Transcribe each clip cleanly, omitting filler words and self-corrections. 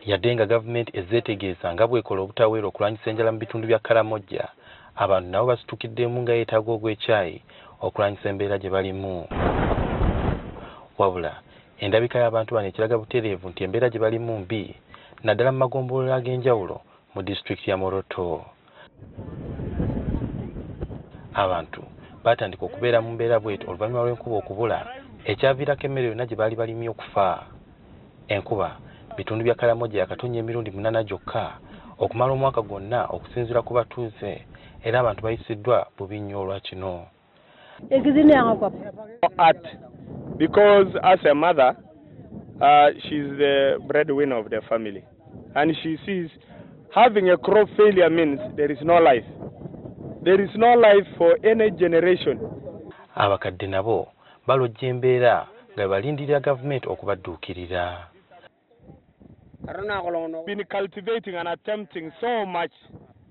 Yadenga government ezetegeeza nga bw'ekola obutaweera okulwanyisa enjala mu bitundu bya Karamoja, abantu nabo basitukiddemu nga yeetaaga ogw'ekyayi okulwanyisa embeera gye balimu. Wabula endabika y'abantu bano ekiraga butereevu nti embeera gye balimu mbi naddala mu magombolola ag'enjawulo mu disitulikiti ya Moroto. Abantu batandika okubeera mu mbeera bw'etyo oluvannyuma lw'enkuba okubula ekyaviirako emmere yonna gye baali balimye okufa. Enkuba bitundu bya Karamoja yakatonnya emirundi 8 gyokka okumala omwaka gwonna okusinziira ku batuuze, era abantu bayisiddwa bubi nnyo olwa kino. Because as a mother, she's the breadwinner of the family, and she sees having a crop failure means there is no life. There is no life for any generation. Abakadde nabo balojja embeera nga balindirira gavumenti okubadduukirira. Been cultivating and attempting so much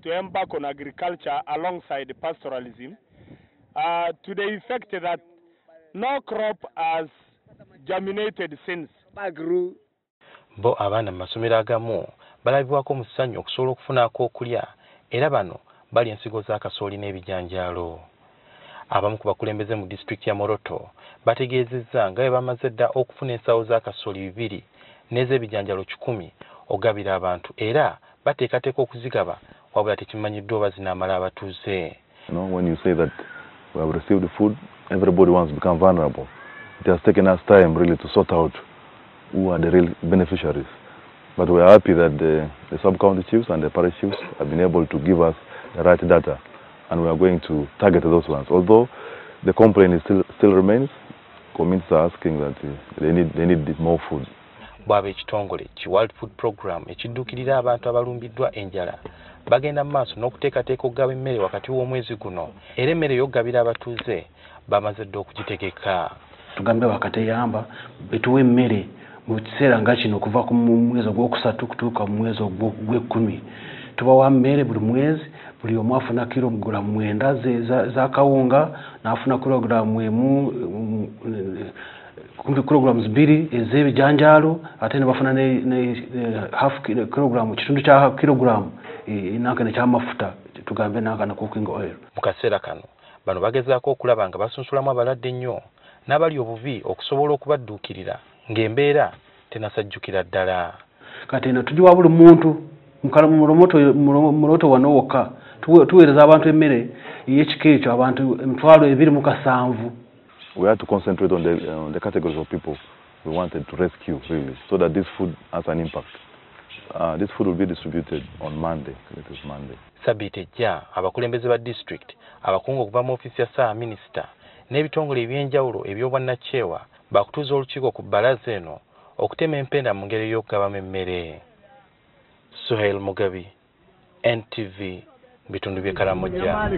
to embark on agriculture alongside pastoralism, to the effect that no crop has germinated since. Bo abaana mu masomero agamu balabibwako mu ssanyu okusobola okufunaako okulya, era bano bali ensigo za kasooli n'ebijanjaalo. Abamu ku bakulembeze mu disitulikiti ya Moroto bategeezezza nga bwe bamaze dda okufuna ensawo za kasooli 2 n'ez'ebijanjaalo 100 ogabira abantu, era bateekateeka okuzigaba wabula tekimanyiddwa oba zinaamala abatuuze. When you say that we have received the food, everybody wants to become vulnerable. It has taken us time really to sort out who are the real beneficiaries. But we are happy that the sub-county chiefs and the parish chiefs have been able to give us the right data, and we are going to target those ones. Although the complaint still remains, communities are asking that they need more food. Bwaba ekitongole ki World Food Program ekidduukirira abantu abalumbiddwa enjala bagenda mu maaso n'okuteekateeka okugaba emmere wakati w'omwezi guno, era emmere y'okugabira abatuuze bamaze dda okugitegeka. Tugambe bakateyamba betuwe emmere mu kiseera nga kino okuva ku mwezi ogwokusatu kutuuka mu mwezi ogw'ekkumi. Tubawa mmere buli mwezi, buli omu afuna kilogulamu 9 za kawunga, n'afuna kilogulamu 1 kilograms 2 ez'ebijanjaalo, ate ne bafuna ne half kilogram, kitundu kya kilogram nakane ky'amafuta, tugambe nakane cooking oil. Mu kaseera kano bano bagezaako okulaba nga basunsulamu abalwadde ennyo n'abali obuvi okusobola okubadduukirira ng'embeera tenasajjukira ddala. Kati eno tugiwa buli muntu Moroto wano wokka tuweereza abantu emmere y'ekika ekyo abantu 27,000. We had to concentrate on the categories of people we wanted to rescue, really, so that this food has an impact. This food will be distributed on Monday. It is Monday. Sabbiiti ejja abakulembeze ba district, abakungu okuva mu ofiisi ya Ssaawa Minisita n'ebitongole eby'enjawulo eby'obwannakyewa bakutuuza olukiiko ku bbalaza eno okutema empenda mu ngeri y'okugabamu emmere. Suhail Mugabi, NTV, bitundu by'e Karamoja.